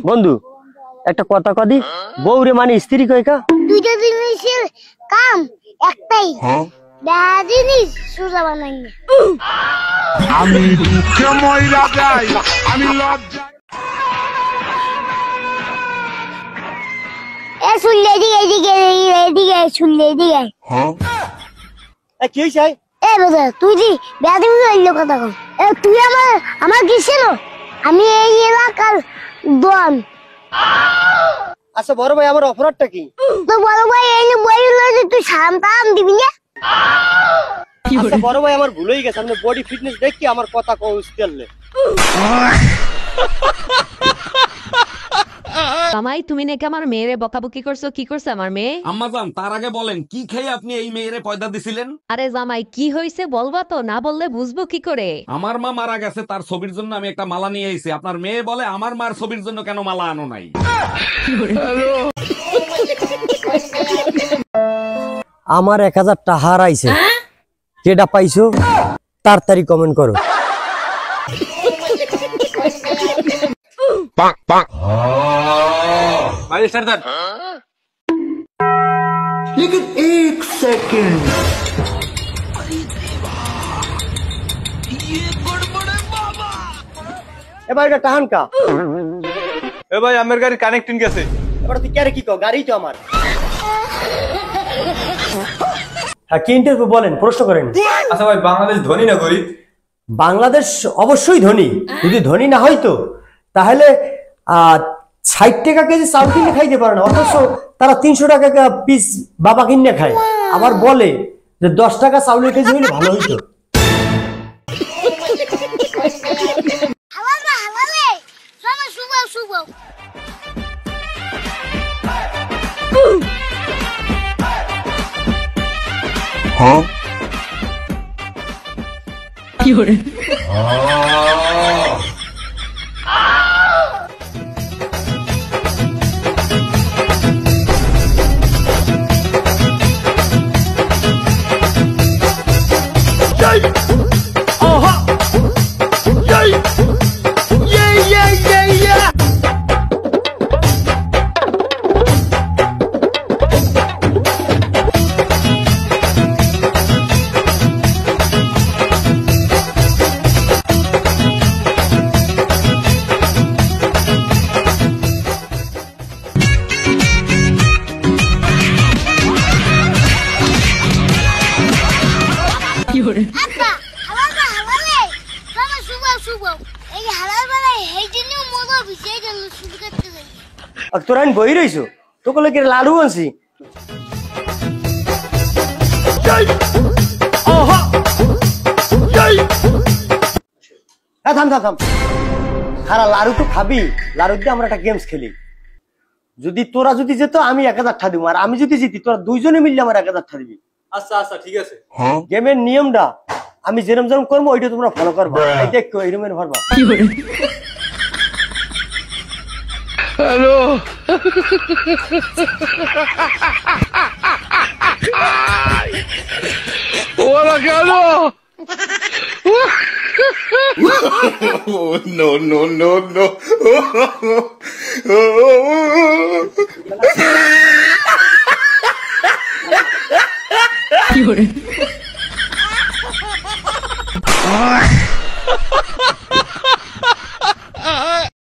বন্ধু একটা কথা কদি, বউরে মানে স্ত্রী কয়কা? দুইটা জিনিসের কাম একটাই, জিনিস সোজা বানাই। আমি দুঃখে মইরা যাই, আমি লজ্জা। এ শুনলে এদিকে এদিকে এদিকে শুনলে এদিকে। কি হয়েছে? এ বেটা তুই যে বেয়াদবি করলি কথা কম। তুই আমার কি ছিল? আমি এই এলাকার ডন। আচ্ছা বড় ভাই, আমার অপরাধটা কি? তো বড় ভাই এই বইগুলো যে তুই সালাম টালাম দিবি না? আচ্ছা বড় ভাই, আমার ভুল হয়ে গেছে। আপনি বডি ফিটনেস দেখি আমার কথা কইলে। জামাই তুমি নাকি আমার মেয়েরে বকাবকি করছো, কি করছে আমার মেয়ে? আম্মাজান তার আগে বলেন কি খেয়ে আপনি এই মেয়েরে পয়দা দিছিলেন? আরে জামাই কি হয়েছে বলবা তো, না বললে বুঝবো কি করে? আমার মা মারা গেছে, তার ছবির জন্য আমি একটা মালা নিয়ে এসেছি। আপনার মেয়ে বলে আমার মার ছবির জন্য কেন মালা আনো নাই? আমার 1000 টাকা হারাইছে, কেডা পাইছো তাড়াতাড়ি কমেন্ট করো। लेकिन एक सेकंड এবার এটা টাহানকা। এ ভাই আমার গাড়ি কানেক্টিং গেছে। এবার তুই কেরে কি কও? গাড়ি তো আমার। হ্যাঁ, কি ইন্টারভিউ বলেন, প্রশ্ন করেন। আচ্ছা ভাই, বাংলাদেশ ধনী না গরিব? বাংলাদেশ অবশ্যই ধনী। যদি ধনী না হয়তো তাহলে 60 টাকা কেজি চাউল কিনে খাইতে পারে না, অথচ তারা 300 টাকা পিস বাবা কিনে খায়। আবার বলে যে 10 টাকা চাউলের কেজি হইলে ভালো হইতো। हाँ তোরা বই রইছো তো কলে কি লাডু আনছি। থাম থাম থাম, খারা লাড়ু তো খাবি। লাড়ু দিয়ে আমরা একটা গেমস খেলি। যদি তোরা যদি যেত আমি 1000 টাকা দিব, আর আমি যদি জিতি তোরা দুইজনে মিললে আমার 1000 টাকা দিবি। আচ্ছা আচ্ছা ঠিক আছে। গেমের নিয়মটা আমি যেরম যেরম করবো ওইটা তোমরা ফলো করবা। এই দেখো এইরমের ভরবা। हेलो होला क्या लो नो नो नो नो কি